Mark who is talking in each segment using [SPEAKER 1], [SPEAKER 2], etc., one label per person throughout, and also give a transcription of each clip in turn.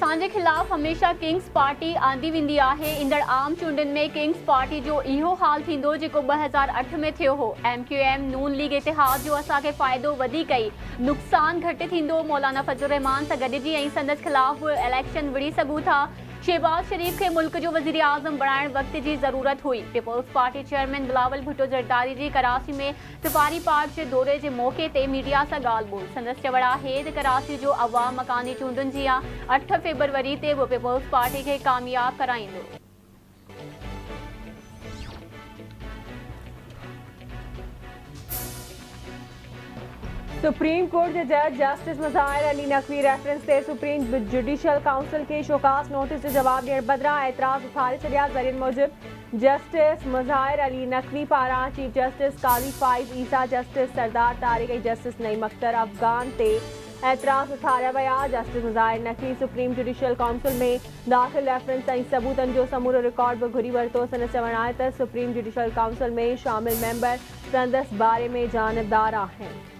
[SPEAKER 1] असांजे खिलाफ़ हमेशा किंग्स पार्टी आंदी वेंदी आहे। ईंदड़ आम चूंडनि में किंग्स पार्टी जो इहो हाल थींदो जेको 2008 में थियो हो। MQM नून लीग इतिहाद जो असांखे फ़ाइदो वधीक ई नुक़सान घटि थींदो। मौलाना फजल रहमान सां गॾिजी ऐं संदसि खिलाफ़ इलेक्शन विड़ी सघूं था। शहबाज शरीफ के मुल्क जो वज़ीर आज़म बणाइण वक्त की ज़रूरत हुई। Peoples party chairman Bilawal Bhutto Zardari ji Karachi में सफारी पार्क के दौरे के मौके ते मीडिया से ॻाल्हि ॿोल। संदसि चवण आहे त कराची जो अवाम मकानी चूंडनि जी 8 फरवरी ते वो पीपल्स पार्टी के कामयाब कराईंदो।
[SPEAKER 2] सुप्रीम कोर्ट के जज जस्टिस मुज़ाहिर अली नकवी रेफरेंस से सुप्रीम जुडिशियल काउंसिल के शोकास नोटिस जो जवाब ॾियण बदिरां एतराज़ उथारे छॾिया। ज़रियनि मूजिब जस्टिस मुज़ाहिर अली नकवी पारां चीफ जस्टिस काज़ी फाइज़ ईसा, जस्टिस सरदार तारिक ऐं जस्टिस नईम अख्तर अफ़गान ते एतराज़ उथारिया विया। Justice Mazahar Naqvi supreme judicial council में दाख़िल रेफरेंस ऐं सबूतनि जो समूरो रिकॉर्ड भी घुरी वरितो। संदसि चवणु आहे त सुप्रीम जुडिशियल काउंसिल में शामिल मेंबर संदसि बारे में जानबदार आहिनि।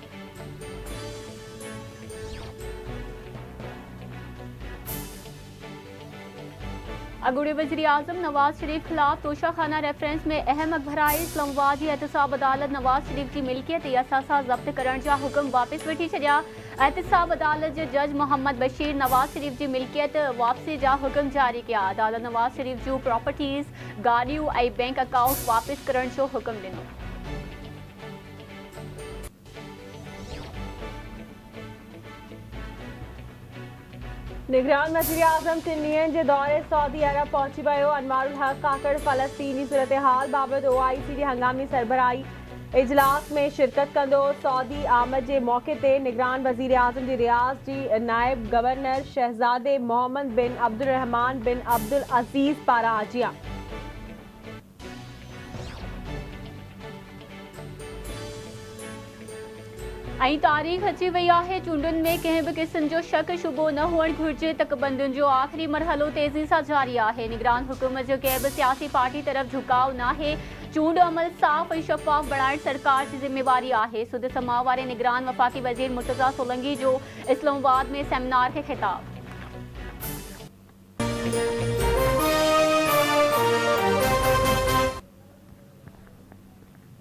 [SPEAKER 1] अगूड़े वज़ीर आज़म नवाज शरीफ खिलाफ तोशाखाना रेफरेंस में अहम अखबराई। इस्लामाबाद की एहतसाब अदालत नवाज शरीफ की मिल्कियत ऐं असासा ज़ब्त करण जा हुक्म वापस वठी छॾिया। एहतसाब अदालत जे जज मोहम्मद बशीर नवाज शरीफ की मिल्कियत वापसी जा हुक्म जारी किया। अदालत नवाज शरीफ जूं प्रॉपर्टीज़, गाड़ियों ऐं बैंक अकाउंट वापस करण जो हुक्म ॾिनो।
[SPEAKER 2] निगरान वज़ीर आज़म 3 ॾींहनि जे दौरे सऊदी अरब पहुची वियो। अनवारुल हक काकड़ फ़लस्तीन जी सूरत हाल बाबति OIC जी हंगामी सरबराही इजलास में शिरकत कंदो। सऊदी आमद जे मौक़े ते निगरान वज़ीर आज़म जी रियाज़ जी नायब गवर्नर शहज़ादे मोहम्मद बिन अब्दुर्रहमान बिन अब्दुल अज़ीज़ पारां हाजिया।
[SPEAKER 1] ऐं तारीख़ अची वई आहे। चूंडनि में कंहिं बि क़िस्म जो शक शुबो न हुअणु घुरिजे। तकबंदियुनि जो आख़िरी मरहलो तेज़ी सां जारी आहे। निगरान हुकूमत जो कंहिं बि सियासी पार्टी तरफ़ झुकाव नाहे। चूंड अमल साफ़ ऐं शफ़ाफ़ बणाइण सरकार जी ज़िम्मेवारी आहे। सुद समाअ वारे निगरान वफ़ाक़ी वज़ीर मुर्तज़ा सोलंकी जो इस्लामाबाद में सेमिनार खे ख़िताब।